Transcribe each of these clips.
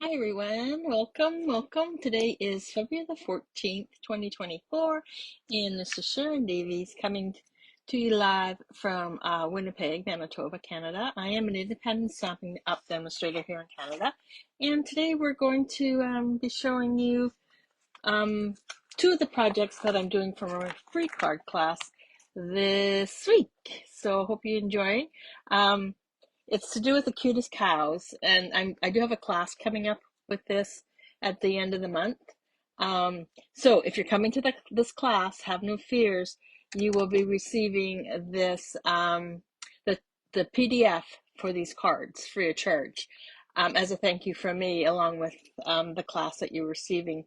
Hi everyone, welcome. Today is February the 14th, 2024, and this is Sharon Davies coming to you live from Winnipeg, Manitoba, Canada. I am an independent Stampin' Up demonstrator here in Canada, and today we're going to be showing you two of the projects that I'm doing from a free card class this week. So I hope you enjoy. Um, it's to do with the cutest cows, and I do have a class coming up with this at the end of the month. So if you're coming to this class, have no fears. You will be receiving this the the PDF for these cards free of charge as a thank you from me, along with the class that you're receiving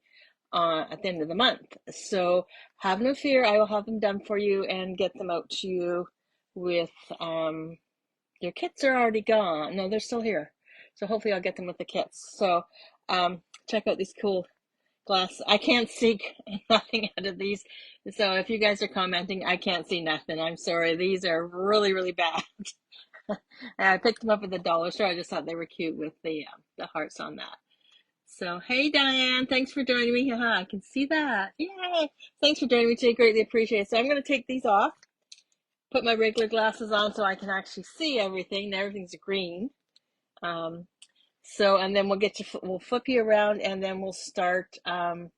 at the end of the month. So have no fear. I will have them done for you and get them out to you with your kits are already gone. No, they're still here. So hopefully I'll get them with the kits. So check out these cool glass. I can't see nothing out of these. So if you guys are commenting, I can't see nothing. I'm sorry. These are really, really bad. And I picked them up at the dollar store. I just thought they were cute with the hearts on that. So, hey Diane, thanks for joining me. Haha, I can see that. Yay! Thanks for joining me today. Greatly appreciate it. So I'm going to take these off, put my regular glasses on so I can actually see everything. Everything's green. Um, and then we'll flip you around, and then we'll start the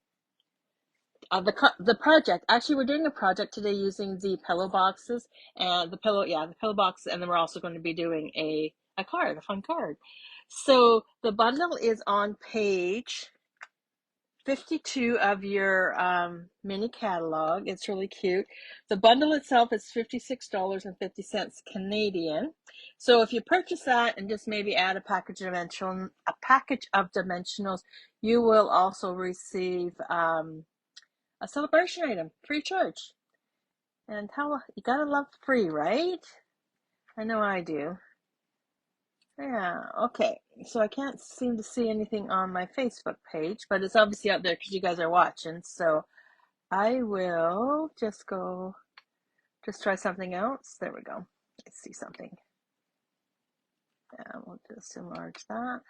project. Actually, we're doing a project today using the pillow boxes and the pillow box, and then we're also going to be doing a fun card. So the bundle is on page 52 of your mini catalog. It's really cute. The bundle itself is $56.50 Canadian. So if you purchase that and just maybe add a package of dimensionals, you will also receive a celebration item free of charge. And how you gotta love free, right? I know I do. Yeah, okay. So I can't seem to see anything on my Facebook page, but it's obviously out there because you guys are watching. So I will just try something else. There we go. I see something. And we'll just enlarge that.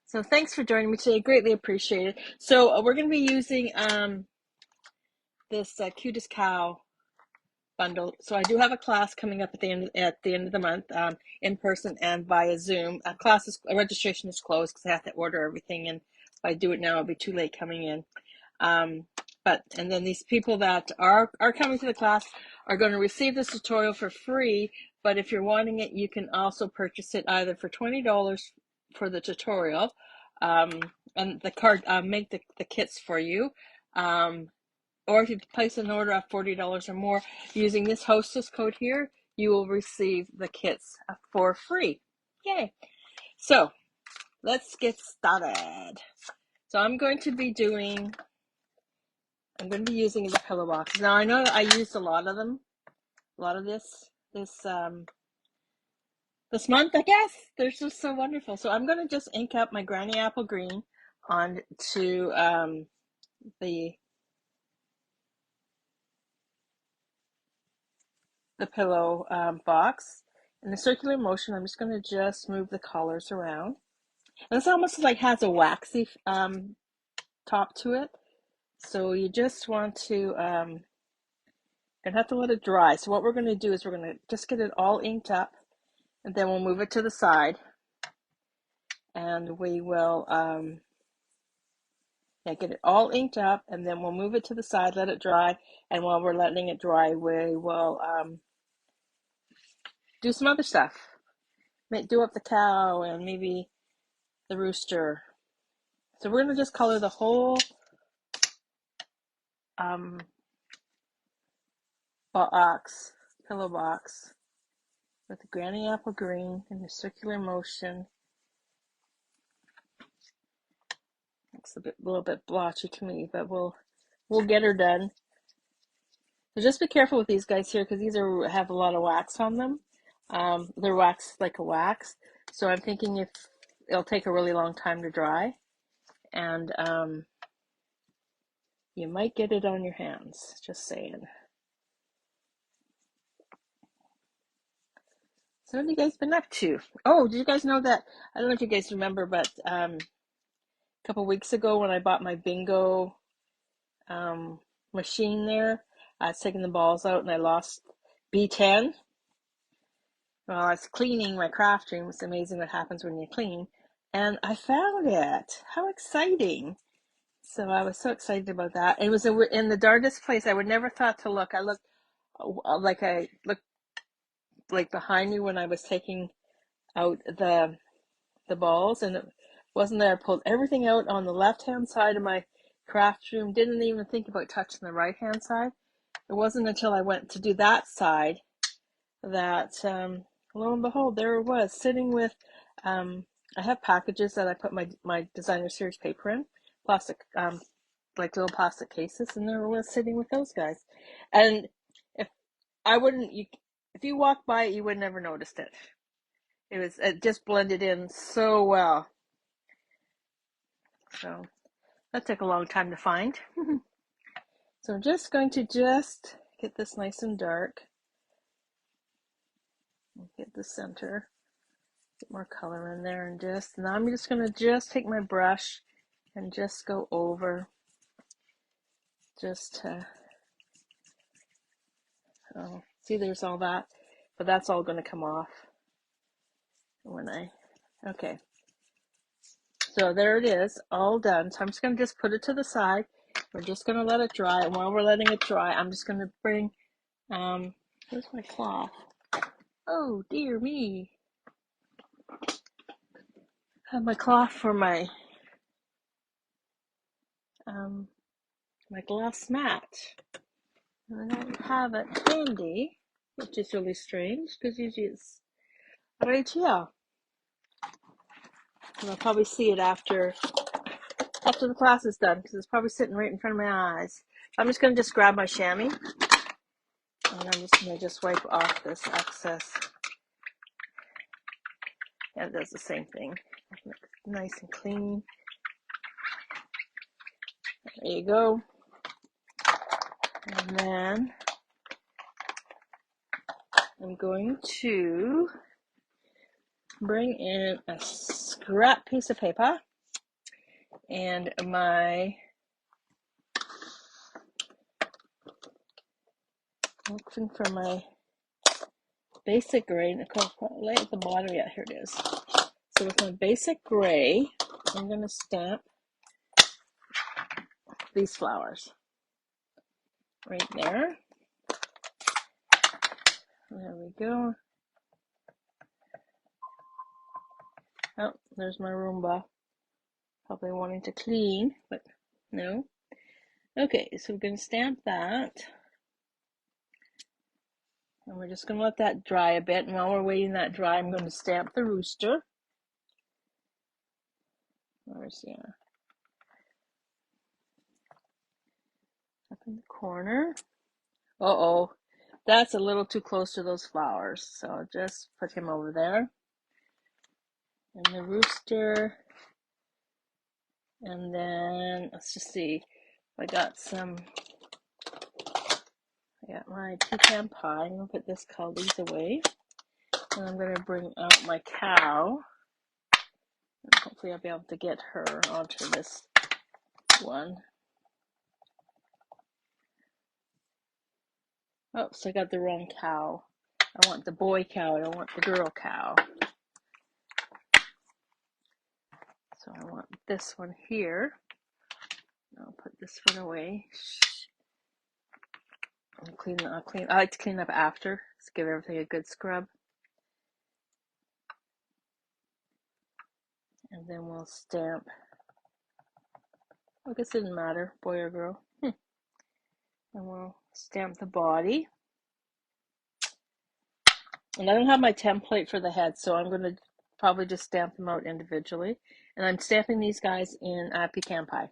So thanks for joining me today. Greatly appreciate it. So we're going to be using this Cutest Cow bundle. So I do have a class coming up at the end of the month, in person and via Zoom. Registration is closed because I have to order everything, and if I do it now, it'll be too late coming in. And then these people that are coming to the class are going to receive this tutorial for free. But if you're wanting it, you can also purchase it either for $20 for the tutorial, and the card make the kits for you. Or if you place an order of $40 or more using this hostess code here, you will receive the kits for free. Yay! So let's get started. So I'm going to be using the pillow box. Now I know I used a lot of them, a lot of this month, I guess. They're just so wonderful. So I'm going to just ink up my Granny Apple Green onto the pillow box. In the circular motion, I'm just going to move the collars around. And this almost like has a waxy top to it. So you just want to gonna have to let it dry. So what we're going to do is we're going to just get it all inked up, and then we'll move it to the side, and we will get it all inked up, and then we'll move it to the side, let it dry, and while we're letting it dry, we will do some other stuff. Do up the cow and maybe the rooster. So we're going to just color the whole pillow box with the Granny Apple Green in the circular motion. Looks a little bit blotchy to me, but we'll get her done. So just be careful with these guys here because these have a lot of wax on them. They're waxed like a wax, so I'm thinking if it'll take a really long time to dry, and you might get it on your hands. Just saying. So what have you guys been up to? Oh, did you guys know that? I don't know if you guys remember, but a couple weeks ago when I bought my bingo machine there, I was taking the balls out and I lost B10. Well, I was cleaning my craft room. It's amazing what happens when you clean. And I found it. How exciting. So I was so excited about that. It was in the darkest place. I would never thought to look. I looked like behind me when I was taking out the balls, and it wasn't there. I pulled everything out on the left-hand side of my craft room. Didn't even think about touching the right-hand side. It wasn't until I went to do that side that, lo and behold, there it was, sitting with, I have packages that I put my designer series paper in, plastic, like little plastic cases, and there it was sitting with those guys. And if I wouldn't, if you walked by it, you would never noticed it. It just blended in so well. So that took a long time to find. So I'm just going to get this nice and dark. Get the center. Get more color in there, and now I'm just going to take my brush and just go over oh, see, there's all that, but that's all going to come off okay. So there it is, all done. So I'm just going to put it to the side. We're just going to let it dry, and while we're letting it dry, I'm just going to bring, where's my cloth? Oh, dear me. I have my cloth for my glass mat. And I don't have it handy, which is really strange, because usually it's right here. And I'll probably see it after the class is done, because it's probably sitting right in front of my eyes. I'm just going to grab my chamois, and I'm just going to wipe off this excess. Yeah, it does the same thing. Nice and clean. There you go. And then I'm going to bring in a scrap piece of paper and looking for my basic gray. Lay at the bottom. Yeah, here it is. So with my basic gray, I'm going to stamp these flowers right there. There we go. Oh, there's my Roomba. Probably wanting to clean, but no. Okay, so we're going to stamp that. And we're just going to let that dry a bit. And while we're waiting that dry, I'm going to stamp the rooster. Where's up in the corner. Uh-oh, that's a little too close to those flowers. So I'll just put him over there. And the rooster. And then let's just see. I got my pecan pie. I'm going to put these away. And I'm going to bring out my cow. And hopefully I'll be able to get her onto this one. Oops, I got the wrong cow. I want the boy cow. I don't want the girl cow. So I want this one here. I'll put this one away. I like to clean up after. Just give everything a good scrub. And then we'll stamp. I guess it didn't matter, boy or girl. And we'll stamp the body. And I don't have my template for the head, so I'm going to probably just stamp them out individually. And I'm stamping these guys in pecan pie,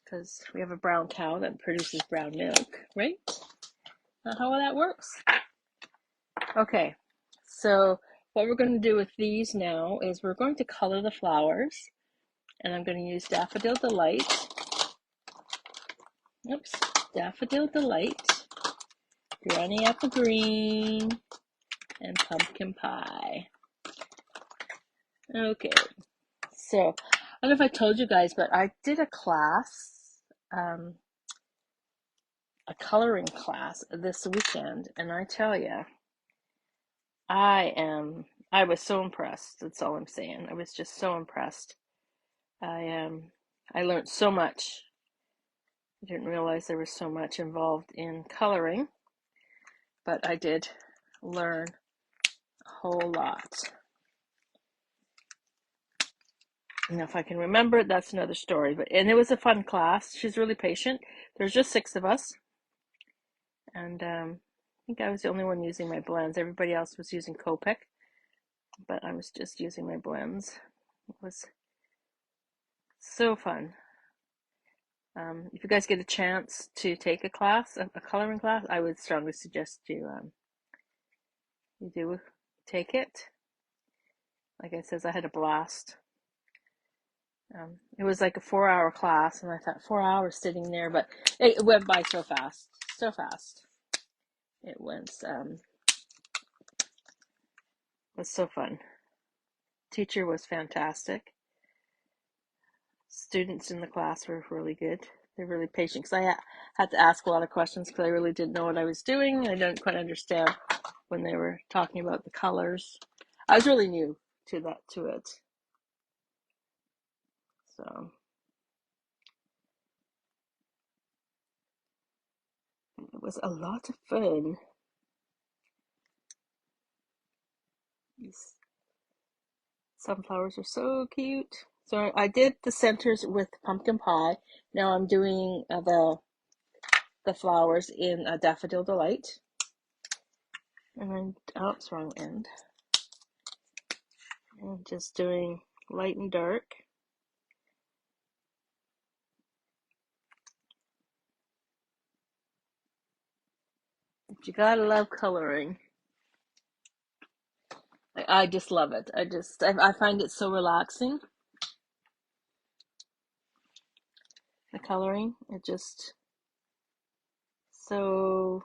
because we have a brown cow that produces brown milk, right? Not how that works. Okay, so what we're going to do with these now is we're going to color the flowers, and I'm going to use Daffodil Delight. Daffodil Delight, Granny Apple Green, and pumpkin pie. Okay, so I don't know if I told you guys, but I did a class, a coloring class this weekend, and I tell you, I was so impressed. That's all I'm saying. I was just so impressed. I learned so much. I didn't realize there was so much involved in coloring, but I did learn a whole lot. Now, if I can remember it, that's another story. And it was a fun class. She's really patient. There's just 6 of us, and I think I was the only one using my blends. Everybody else was using Copic, but I was just using my blends. It was so fun. If you guys get a chance to take a class, a coloring class, I would strongly suggest you do take it. Like I said, I had a blast. It was like a 4-hour class, and I thought 4 hours sitting there, but it went by so fast, so fast. It was so fun. Teacher was fantastic. Students in the class were really good. They're really patient, because I had to ask a lot of questions because I really didn't know what I was doing. I didn't quite understand when they were talking about the colors. I was really new to it. So it was a lot of fun. These sunflowers are so cute. So I did the centers with pumpkin pie. Now I'm doing the flowers in a Daffodil Delight. And oops, wrong end. And just doing light and dark. But you gotta love coloring. I just love it. I find it so relaxing. The coloring, it just so,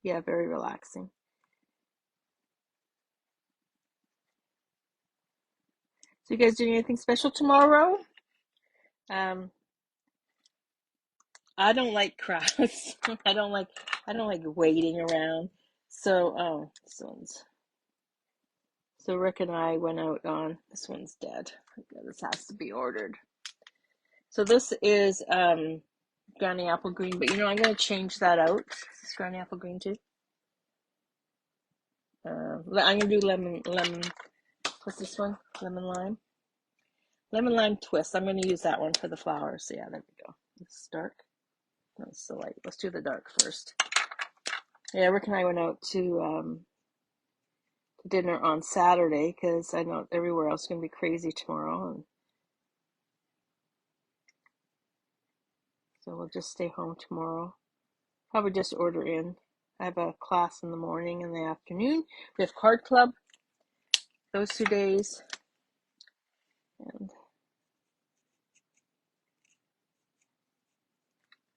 yeah, very relaxing. So you guys doing anything special tomorrow? I don't like crowds. I don't like waiting around. So so Rick and I went out on, this one's dead. This has to be ordered. So this is Granny Apple Green, but I'm gonna change that out. Is this Granny Apple Green too? I'm gonna do lemon. What's this one? Lemon lime. Lemon lime twist. I'm gonna use that one for the flowers. So yeah, there we go. It's dark. No, it's the light. Let's do the dark first. Yeah, Rick and I went out to dinner on Saturday because I know everywhere else is gonna be crazy tomorrow, and so we'll just stay home tomorrow. Probably just order in. I have a class in the morning and the afternoon. We have card club those 2 days, and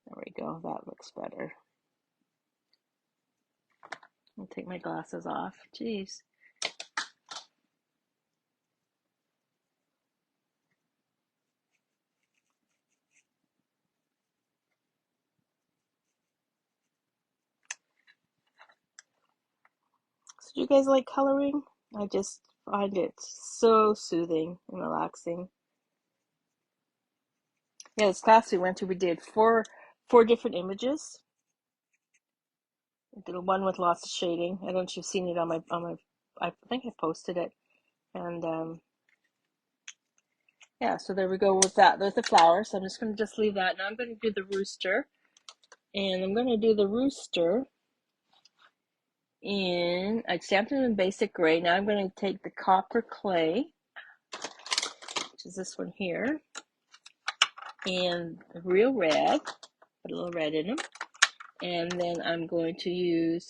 there we go. That looks better. I'll take my glasses off. Jeez. So do you guys like coloring? I just find it so soothing and relaxing. Yeah, this class we went to, we did four different images. I did one with lots of shading. I don't know if you've seen it on my I think I posted it. And yeah, so there we go with that. There's the flowers. So I'm just gonna leave that. Now I'm gonna do the rooster. And I'm gonna do the rooster I stamped it in basic gray. Now I'm gonna take the copper clay, which is this one here, and the real red, put a little red in them. And then I'm going to use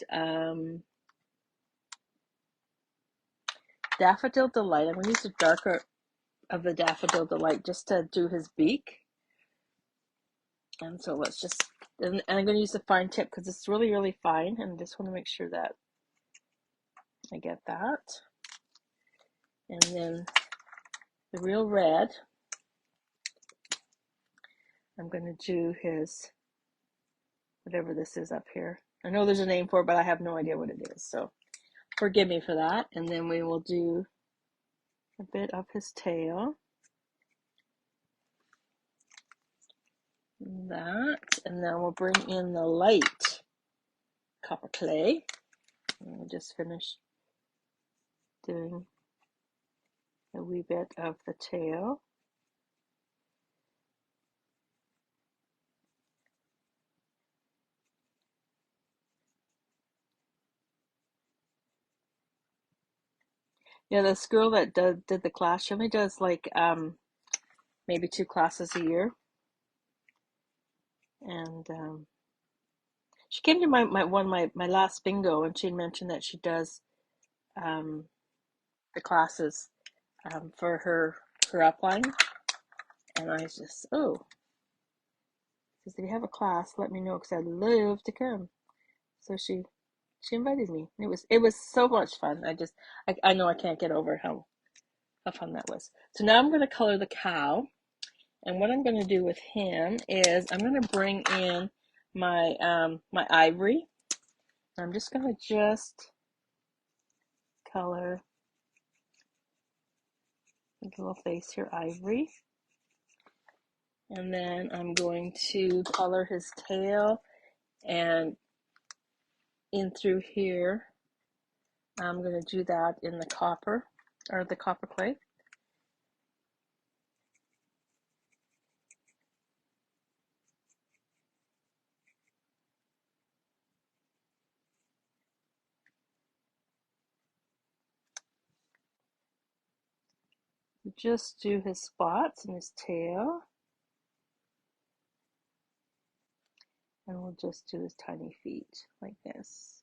Daffodil Delight. I'm going to use the darker of the Daffodil Delight just to do his beak. And so let's just, and I'm going to use the fine tip because it's really, really fine. And I just want to make sure that I get that. And then the real red, I'm going to do his, whatever this is up here. I know there's a name for it, but I have no idea what it is. So forgive me for that. And then we will do a bit of his tail. That. And then we'll bring in the light copper clay. And we'll just finish doing a wee bit of the tail. Yeah, this girl that did the class, she only does like maybe 2 classes a year. And she came to my last bingo, and she mentioned that she does the classes for her upline. And I just, oh, she said, if you have a class, let me know, because I'd love to come. So she invited me. It was so much fun. I know I can't get over how fun that was. So now I'm going to color the cow. And what I'm going to do with him is I'm going to bring in my my ivory. I'm just going to color his little face here, ivory. And then I'm going to color his tail, and in through here, I'm going to do that in the copper, or the copper clay. Just do his spots and his tail. And we'll just do his tiny feet like this.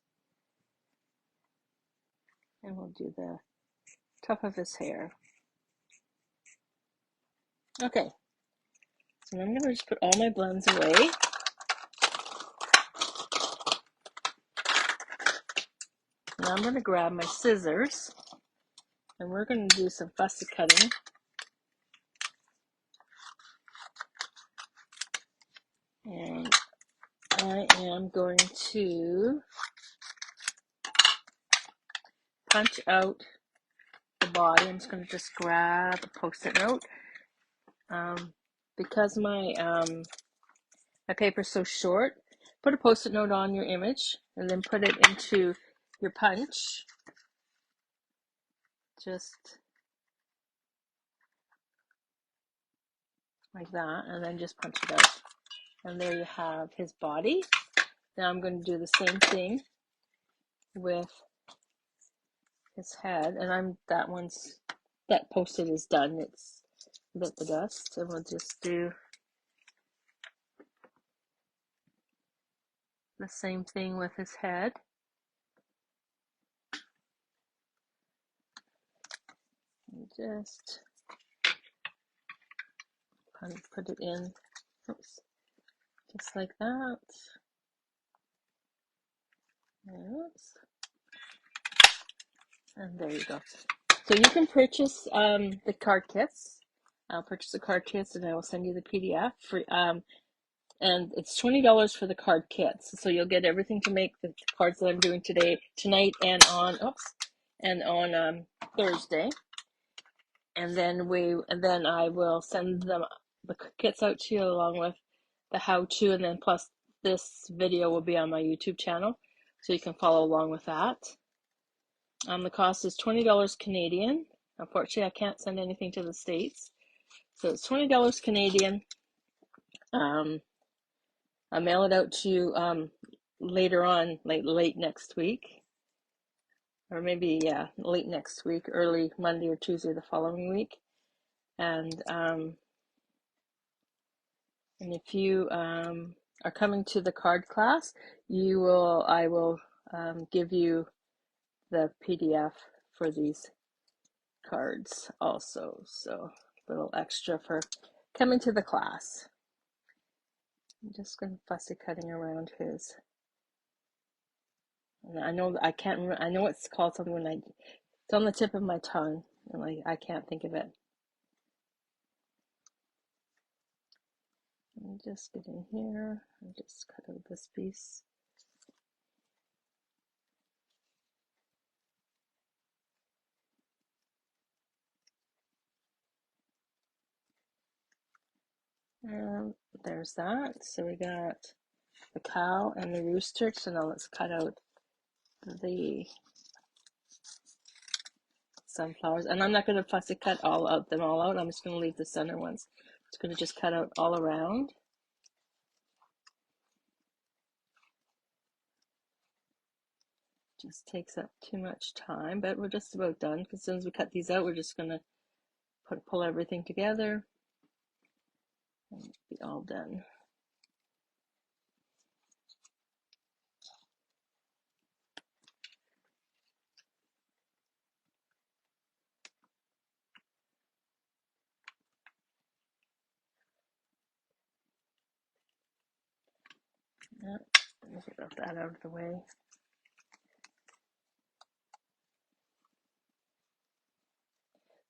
And we'll do the top of his hair. Okay, so I'm going to just put all my blends away. Now I'm going to grab my scissors, and we're going to do some fussy cutting. And I am going to punch out the body. I'm just going to just grab a post-it note. Because my paper's so short, put a post-it note on your image, and then put it into your punch. Just like that, and then just punch it out. And there you have his body. Now I'm going to do the same thing with his head, and that post-it is done. It's bit the dust, and we'll just do the same thing with his head. And just put it in, oops, just like that. Oops. And there you go. So you can purchase the card kits. I'll purchase the card kits, and I will send you the PDF for and it's $20 for the card kits. So you'll get everything to make the cards that I'm doing tonight, and on Thursday. And then I will send the kits out to you, along with the how-to, and then plus this video will be on my YouTube channel, so you can follow along with that. The cost is $20 Canadian. Unfortunately, I can't send anything to the States, so it's $20 Canadian. I'll mail it out to you later on, late next week, or maybe late next week, early Monday or Tuesday the following week. And if you are coming to the card class, I will give you the PDF for these cards also. So a little extra for coming to the class. I'm just going to fussy cutting around his And I know I can't remember. I know it's called something when it's on the tip of my tongue, and like I can't think of it. Let me just get in here and just cut out this piece. And there's that. So we got the cow and the rooster. So now let's cut out the sunflowers. And I'm not going to fussy cut them all out. I'm just going to leave the center ones. It's going to just cut out all around. Just takes up too much time, but we're just about done. Because as soon as we cut these out, we're just going to pull everything together and be all done. Yeah, let's get that out of the way.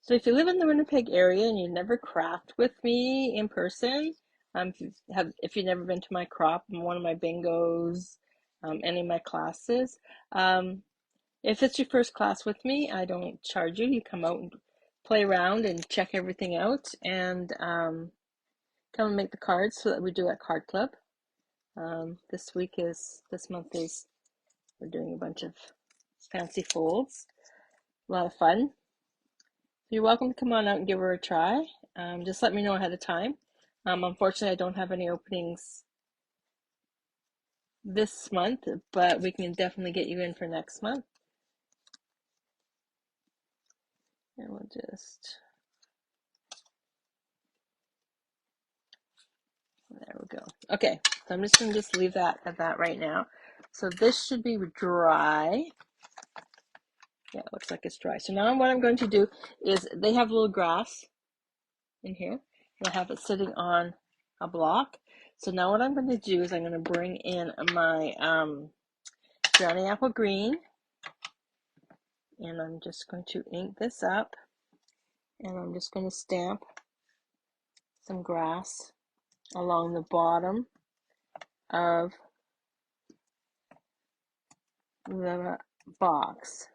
So if you live in the Winnipeg area and you never craft with me in person, if you've never been to my crop, one of my bingos, any of my classes, if it's your first class with me, I don't charge you. You come out and play around and check everything out, and come and make the cards so that we do at Card Club. This month is we're doing a bunch of fancy folds. A lot of fun. You're welcome to come on out and give her a try. Just let me know ahead of time. Unfortunately, I don't have any openings this month, but we can definitely get you in for next month. And we'll just, there we go. Okay, so I'm just going to leave that at that right now. So this should be dry. Yeah, it looks like it's dry. So now what I'm going to do is, they have a little grass in here, and I have it sitting on a block. So now what I'm going to do is I'm going to bring in my Johnny Apple Green, and I'm just going to ink this up, and I'm just going to stamp some grass along the bottom of the box.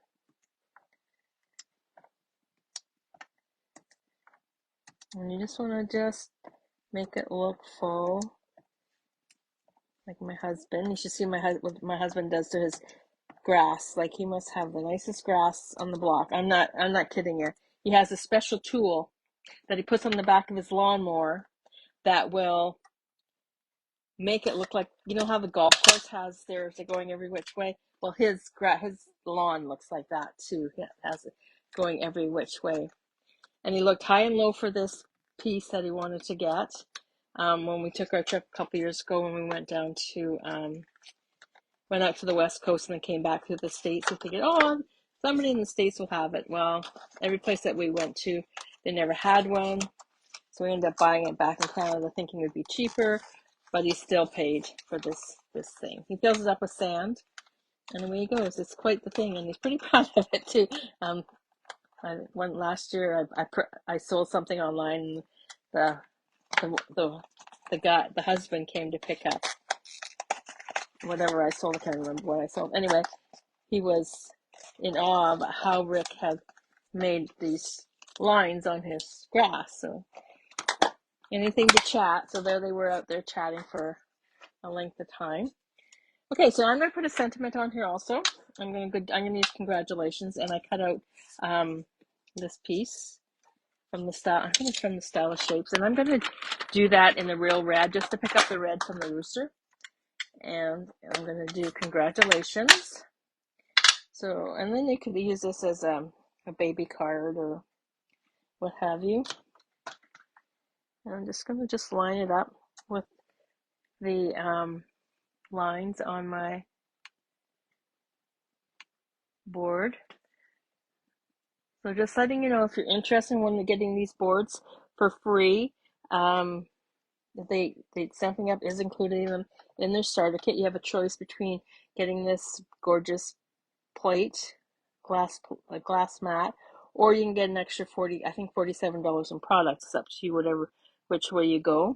And you just want to just make it look full, like my husband. You should see what my husband does to his grass. Like, he must have the nicest grass on the block. I'm not kidding you. He has a special tool that he puts on the back of his lawnmower that will make it look like, you know how the golf course has theirs, they're going every which way. Well, his lawn looks like that too. It has it going every which way. And he looked high and low for this piece that he wanted to get. When we took our trip a couple years ago, when we went down to went out to the West Coast and then came back to the States, we figured, oh, somebody in the States will have it. Well, every place that we went to, they never had one. So we ended up buying it back in Canada, thinking it would be cheaper, but he still paid for this thing. He fills it up with sand, and away he goes. It's quite the thing, and he's pretty proud of it too. I went last year. I sold something online, and the husband came to pick up whatever I sold. I can't remember what I sold. Anyway, he was in awe of how Rick had made these lines on his grass. So anything to chat. So there they were out there chatting for a length of time. Okay, so I'm going to put a sentiment on here also. I'm going to use congratulations, and I cut out this piece from the style. I think it's from the Style of Shapes, and I'm going to do that in the real red just to pick up the red from the rooster. And I'm going to do congratulations. So, and then you could use this as a baby card or what have you. And I'm just going to line it up with the lines on my board. So just letting you know, if you're interested in getting these boards for free, the stamping up is included in them. in their starter kit. You have a choice between getting this gorgeous plate, glass mat, or you can get an extra $47 in products. It's up to you, which way you go.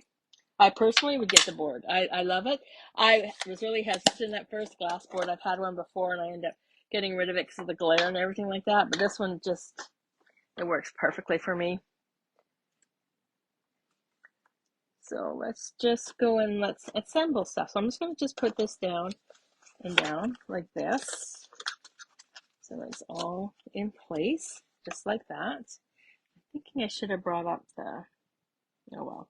I personally would get the board. I love it. I was really hesitant at first. Glass board. I've had one before, and I ended up getting rid of it because of the glare and everything like that. But this one it works perfectly for me. So let's just go and let's assemble stuff. So I'm just going to just put this down and down like this. So it's all in place, just like that. I'm thinking I should have brought up oh well.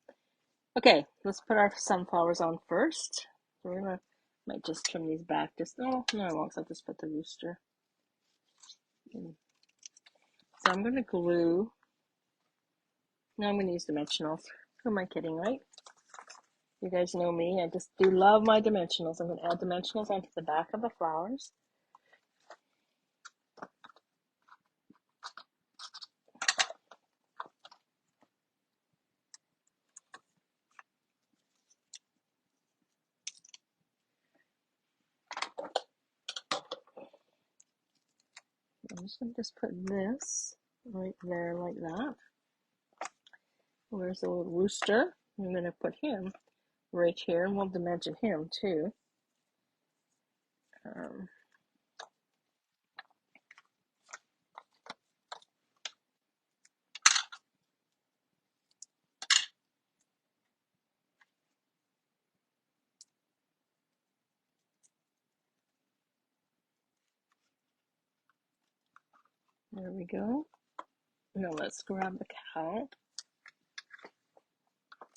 Okay, let's put our sunflowers on first. So we're might just trim these back. No, I won't. I'll just put the rooster in. So I'm going to glue. Now I'm going to use dimensionals. Who am I kidding, right? You guys know me. I just do love my dimensionals. I'm going to add dimensionals onto the back of the flowers. I'm just going to put this right there like that. Where's the little rooster? I'm going to put him right here, and we'll dimension him too. There we go. Now let's grab the cow.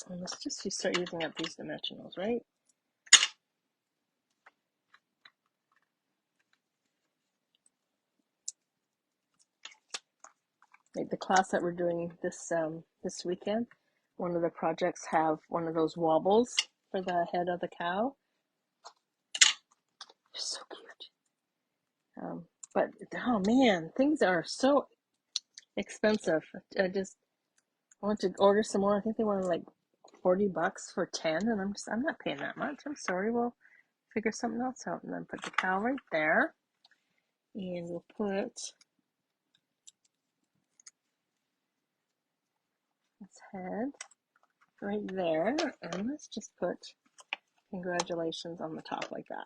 And let's just start using up these dimensionals, right? Like the class that we're doing this weekend, one of the projects have one of those wobbles for the head of the cow. So cute. But oh man, things are so expensive. I want to order some more. I think they wanted like $40 for 10, and I'm not paying that much. I'm sorry. We'll figure something else out. And then put the cow right there, and we'll put its head right there, and let's just put congratulations on the top like that.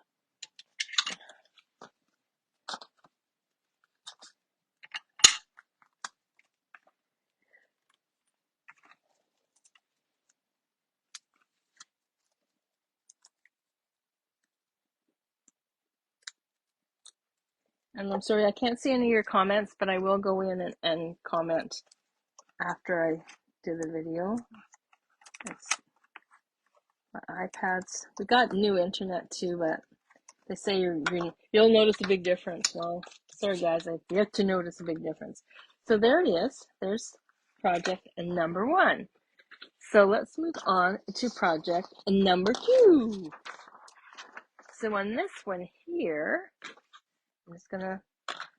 And I'm sorry, I can't see any of your comments, but I will go in and comment after I do the video. It's my iPads. We got new internet too, but they say you'll notice a big difference. Well, sorry guys, I've yet to notice a big difference. So there it is. There's project number 1. So let's move on to project number 2. So on this one here,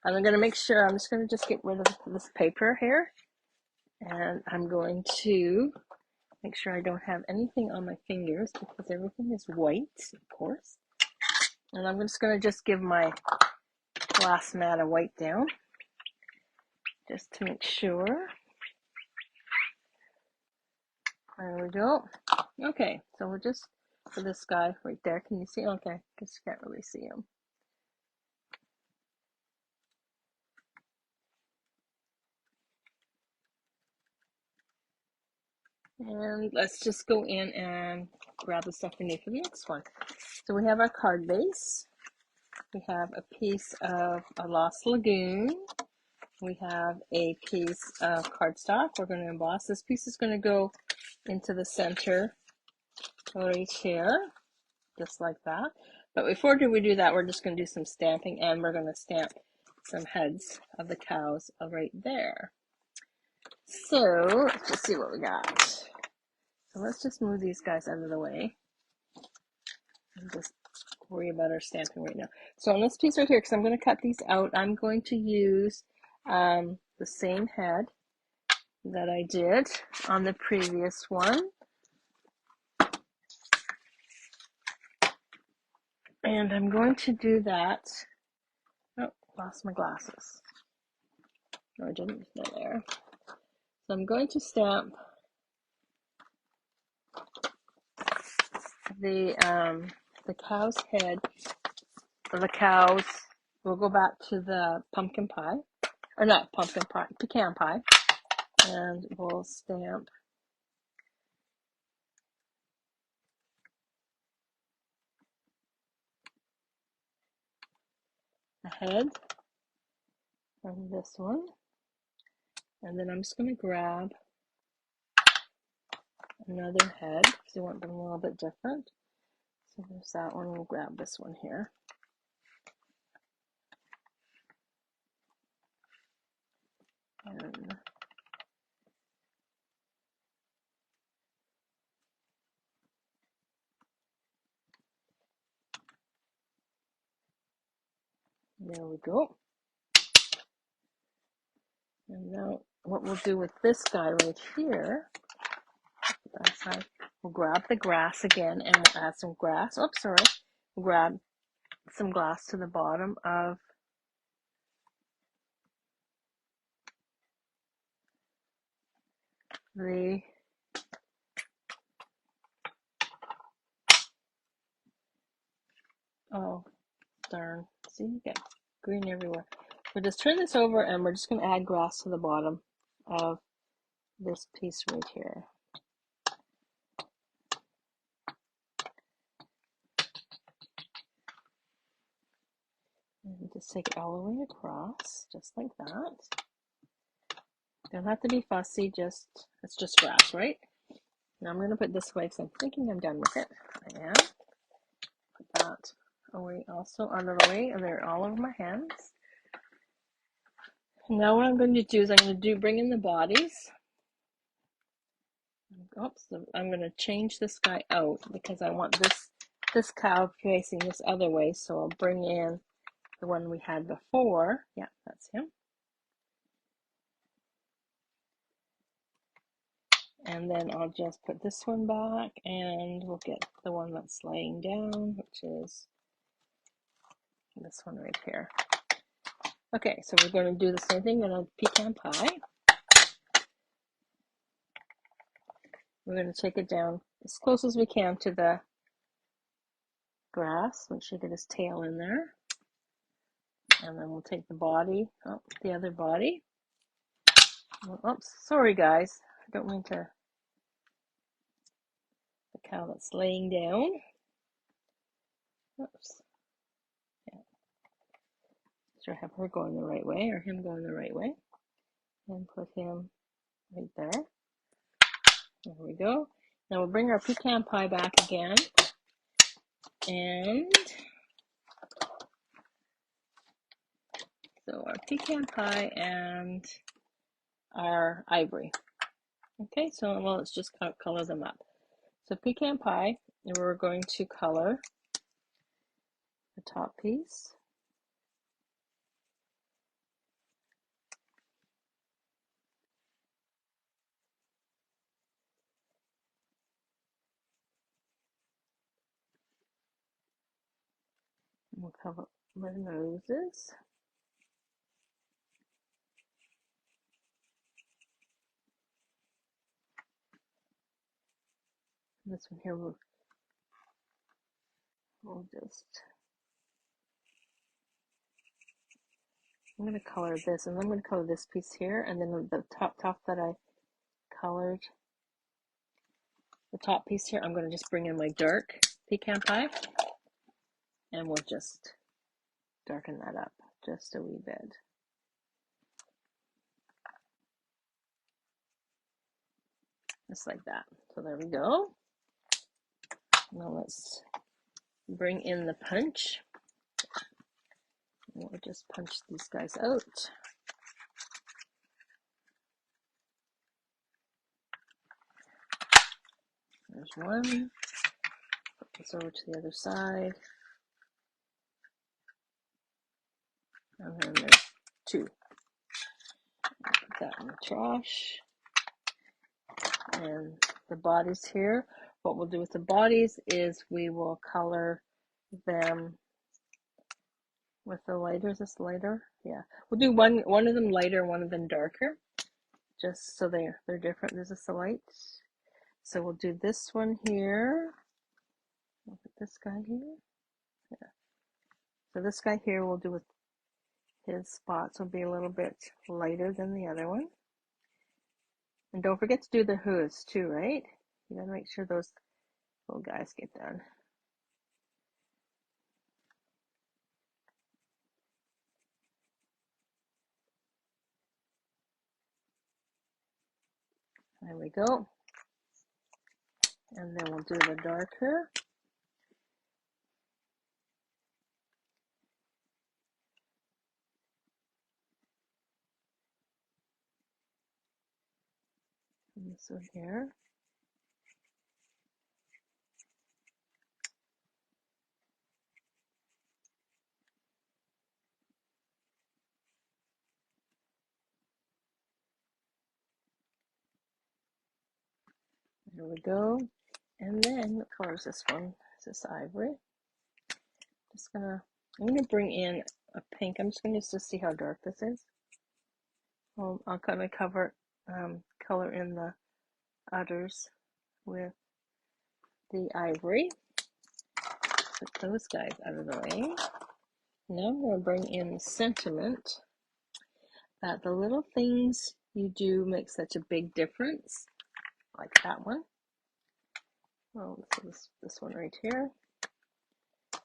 I'm gonna make sure, I'm just gonna get rid of this paper here, and I'm going to make sure I don't have anything on my fingers because everything is white, of course. And I'm just gonna give my glass mat a wipe down just to make sure. There we go. Okay, so we'll just for this guy right there. Can you see? Okay, just can't really see him. And let's just go in and grab the stuff we need for the next one. So we have our card base. We have a piece of a Lost Lagoon. We have a piece of cardstock. We're going to emboss. This piece is going to go into the center right here, just like that. But before we do that, we're just going to do some stamping, and we're going to stamp some heads of the cows right there. So let's just see what we got. So let's just move these guys out of the way and just worry about our stamping right now. So on this piece right here, because I'm going to cut these out, I'm going to use the same head that I did on the previous one. And I'm going to do that. Oh, lost my glasses. No, I didn't. They're there. So I'm going to stamp the cow's head, or the cows. We'll go back to the pumpkin pie, or not pumpkin pie, pecan pie, and we'll stamp the head on this one, and then I'm just going to grab another head because I want them a little bit different. So there's that one. We'll grab this one here. And there we go. And now what we'll do with this guy right here, that side, we'll grab the grass again and we'll add some grass. Oops, sorry. We'll grab some glass to the bottom of the oh darn, see, you get green everywhere. We'll just turn this over and we're just going to add grass to the bottom of this piece right here. And just take it all the way across, just like that. Don't have to be fussy, it's just grass, right? Now I'm going to put this away because I'm thinking I'm done with it. I am. Put that away also out of the way, and they're all over my hands. Now what I'm going to do is I'm going to bring in the bodies. Oops, I'm going to change this guy out because I want this cow facing this other way, so I'll bring in the one we had before. Yeah, that's him. And then I'll just put this one back and we'll get the one that's laying down, which is this one right here. Okay, so we're going to do the same thing on a pecan pie. We're going to take it down as close as we can to the grass. Make sure you get his tail in there. And then we'll take the body, the other body. Oops, sorry guys. I don't mean to. The cow that's laying down. Oops. Yeah. Sure, have her going the right way or him going the right way. And put him right there. There we go. Now we'll bring our pecan pie back again. And so our pecan pie and our ivory. Okay, so well, let's just color them up. So pecan pie, and we're going to color the top piece. We'll cover the noses. This one here we'll just, I'm going to color this, and I'm going to color this piece here, and then the top that I colored, the top piece here, I'm going to just bring in my dark pecan pie, and we'll just darken that up just a wee bit. Just like that. So there we go. Now let's bring in the punch. We'll just punch these guys out. There's one. Put this over to the other side. And then there's two. Put that in the trash. And the bodies here. What we'll do with the bodies is we will color them with the lighter. Is this lighter? Yeah. We'll do one of them lighter, one of them darker, just so they're different. This is the light. So we'll do this one here. We'll put this guy here. Yeah. So this guy here we'll do with his spots will be a little bit lighter than the other one. And don't forget to do the hooves too, right? You gotta make sure those little guys get done. There we go. And then we'll do the darker. And this one here. There we go. And then what color is this one? Is this ivory? I'm gonna bring in a pink. I'm just gonna use to see how dark this is. I'll kind of color in the others with the ivory. Put those guys out of the way. Now I'm going to bring in the sentiment that the little things you do make such a big difference, like that one. Oh, so this one right here.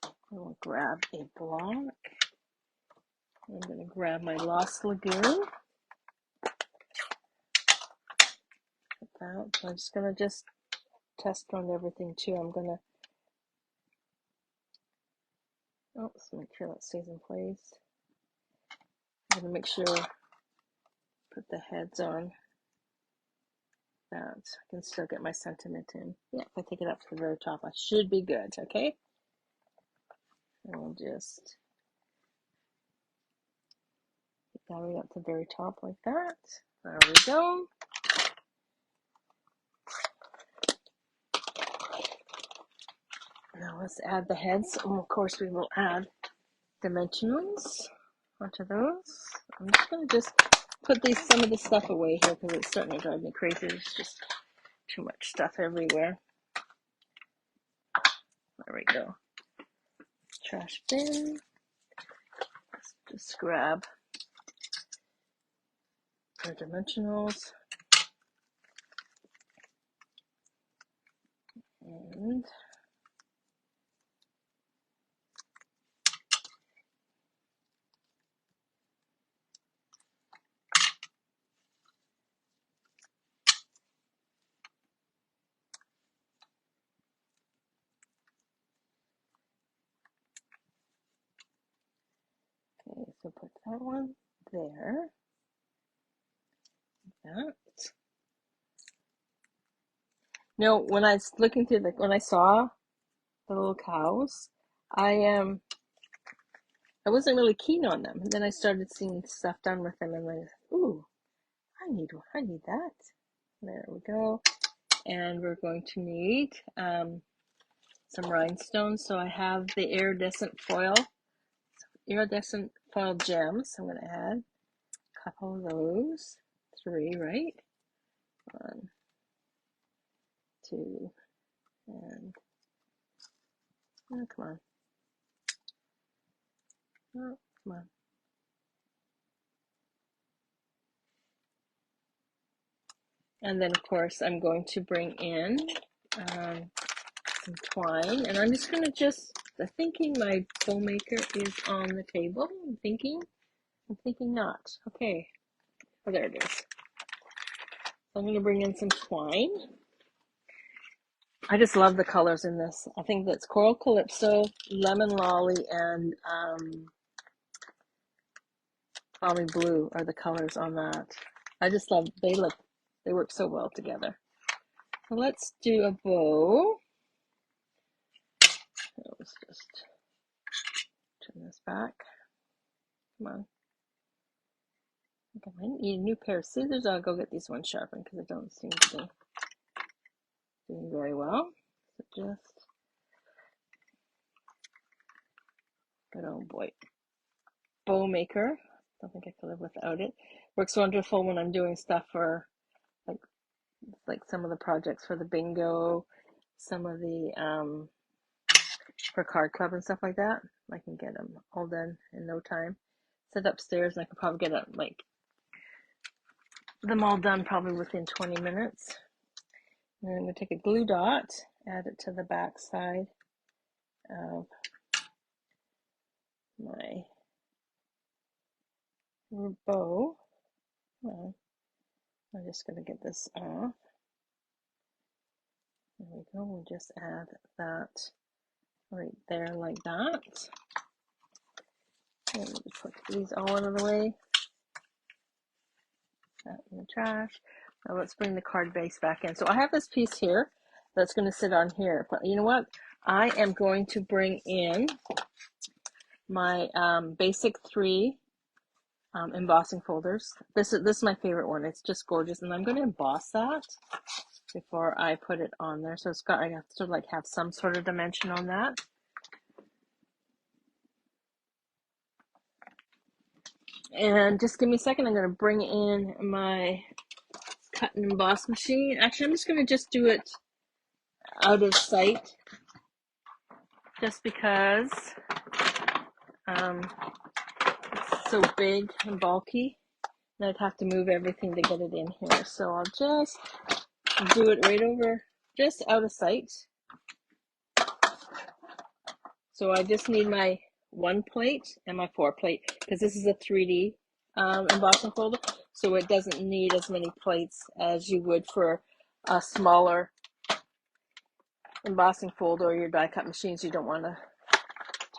I will grab a block. I'm going to grab my Lost Lagoon. Put that. So I'm just going to test on everything too. I'm going to let's make sure that stays in place. I'm going to make sure put the heads on that. I can still get my sentiment in. Yeah, if I take it up to the very top, I should be good, okay? And we'll just get that right up to the very top like that. There we go. Now let's add the heads. And of course we will add dimensionals onto those. I'm just going to put some of the stuff away here because it's starting to drive me crazy. There's just too much stuff everywhere. There we go. Trash bin. Let's just grab our dimensionals. And okay, so put that one there. That. No, when I was looking through when I saw the little cows, I wasn't really keen on them. And then I started seeing stuff done with them, and I, ooh, I need that. There we go. And we're going to need some rhinestones. So I have the iridescent foil gems. I'm going to add a couple of those. 3, right? 1, 2, and oh, come on. Oh, come on. And then, of course, I'm going to bring in some twine. And I'm just going to I'm thinking my bowl maker is on the table. I'm thinking not. Okay. Oh, there it is. So I'm going to bring in some twine. I just love the colors in this. I think that's Coral Calypso, Lemon Lolly, and Balmy Blue are the colors on that. I just love, they work so well together. So let's do a bow. Let's just turn this back. Come on. I might need a new pair of scissors. I'll go get these ones sharpened because I don't seem to be doing very well. So just Good old boy. Bow maker. Don't think I could live without it. Works wonderful when I'm doing stuff for like some of the projects for the bingo, some of the for card club and stuff like that. I can get them all done in no time. Sit upstairs and I could probably get them all done probably within 20 minutes. And then I'm going to take a glue dot, add it to the back side of my bow. Well, I'm just going to get this off. There we go. We'll just add that right there like that. And we'll just put these all out of the way. That in the trash. Now let's bring the card base back in. So I have this piece here that's going to sit on here. But you know what? I am going to bring in my basic 3 embossing folders. This is my favorite one. It's just gorgeous, and I'm going to emboss that before I put it on there. So I have to like have some sort of dimension on that. And just give me a second. I'm going to bring in my cut and emboss machine. Actually, I'm just going to just do it out of sight, just because it's so big and bulky, and I'd have to move everything to get it in here. So I'll just do it right over, just out of sight. So I just need my 1 plate and my 4 plate, because this is a 3D embossing folder, so it doesn't need as many plates as you would for a smaller embossing folder or your die cut machines. You don't want to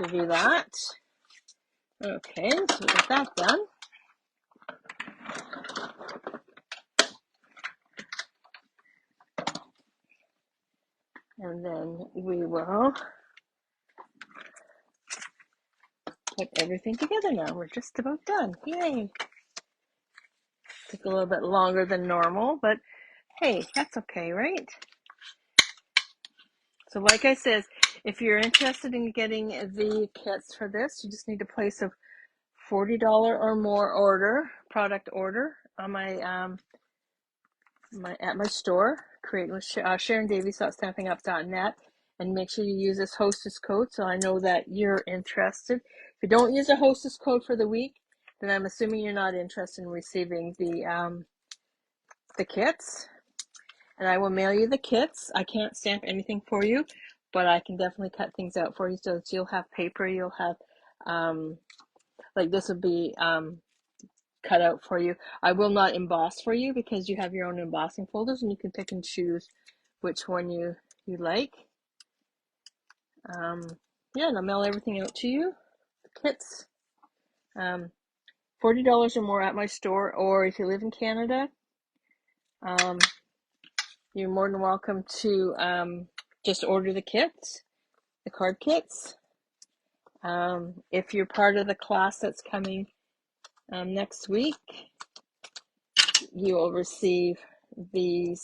do that. Okay, so we got that done. And then we will put everything together now. We're just about done. Yay! Took a little bit longer than normal, but hey, that's okay, right? So like I said, if you're interested in getting the kits for this, you just need to place a $40 or more product order on my at my store, create with SharonDavies.stampingup.net, and make sure you use this hostess code so I know that you're interested. If you don't use a hostess code for the week, then I'm assuming you're not interested in receiving the kits. And I will mail you the kits. I can't stamp anything for you, but I can definitely cut things out for you, so that you'll have paper, you'll have like this would be cut out for you. I will not emboss for you because you have your own embossing folders, and you can pick and choose which one you like. Yeah, and I'll mail everything out to you. The kits, $40 or more at my store, or if you live in Canada, you're more than welcome to just order the kits, the card kits. If you're part of the class that's coming next week, you will receive the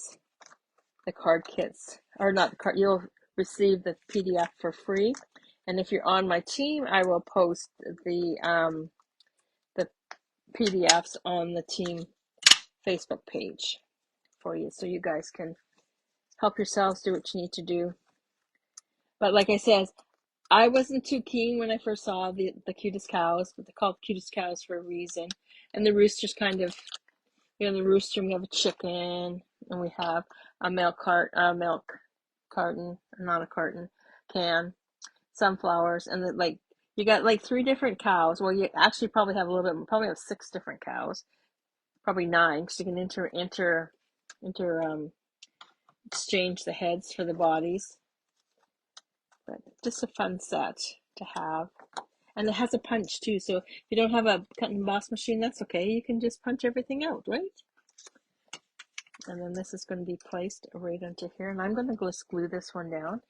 card kits, or not the card, you'll receive the PDF for free. And if you're on my team, I will post the PDFs on the team Facebook page for you, so you guys can help yourselves do what you need to do. But like I said, I wasn't too keen when I first saw the cutest cows, but they're called cutest cows for a reason. And the roosters kind of, the rooster, we have a chicken, and we have a milk carton, not a carton, can, sunflowers, and you got like 3 different cows. Well, you actually probably have a little bit, probably have 6 different cows, probably 9, because you can exchange the heads for the bodies. But just a fun set to have. And it has a punch too, so if you don't have a cut and emboss machine, that's okay. You can just punch everything out, right? And then this is going to be placed right into here, and I'm going to just glue this one down.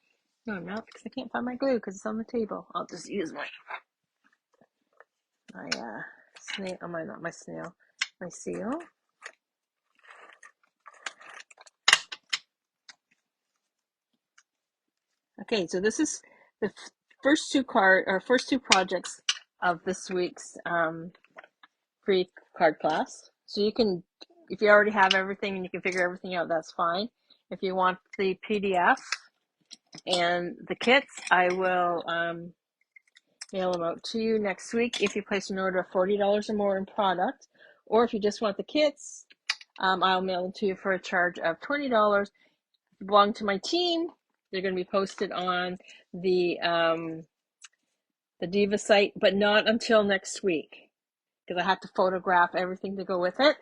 No, I'm not, because I can't find my glue because it's on the table. I'll just use my snail. Oh, my seal. Okay, so this is first two projects of this week's free card class. So you can, if you already have everything and you can figure everything out, that's fine. If you want the PDF and the kits, I will mail them out to you next week if you place an order of $40 or more in product. Or if you just want the kits, I'll mail them to you for a charge of $20. They belong to my team. They're going to be posted on the Diva site, but not until next week because I have to photograph everything to go with it.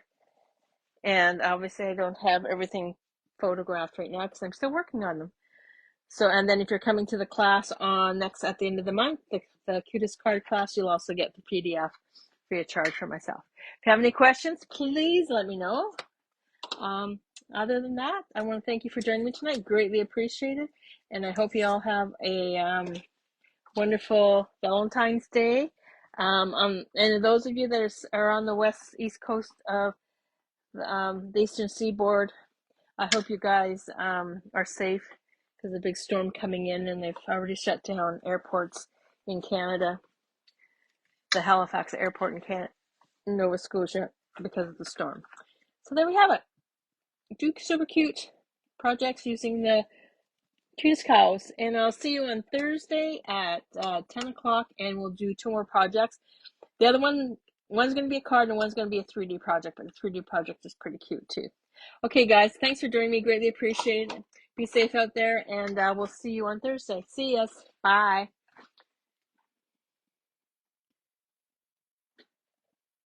And obviously I don't have everything photographed right now because I'm still working on them. So, and then if you're coming to the class at the end of the month, the Cutest card class, you'll also get the PDF free of charge for myself. If you have any questions, please let me know. Other than that, I want to thank you for joining me tonight. Greatly appreciated. And I hope you all have a wonderful Valentine's Day. And those of you that are on the east coast of the eastern seaboard, I hope you guys are safe because of the big storm coming in, and they've already shut down airports in Canada, the Halifax airport in Nova Scotia, because of the storm. So there we have it. Do super cute projects using the Cutest cows, and I'll see you on Thursday at 10 o'clock, and we'll do 2 more projects. The other one's going to be a card, and one's going to be a 3D project, but the 3D project is pretty cute too. Okay, guys, thanks for joining me. Greatly appreciated. Be safe out there, and we'll see you on Thursday. See us. Bye.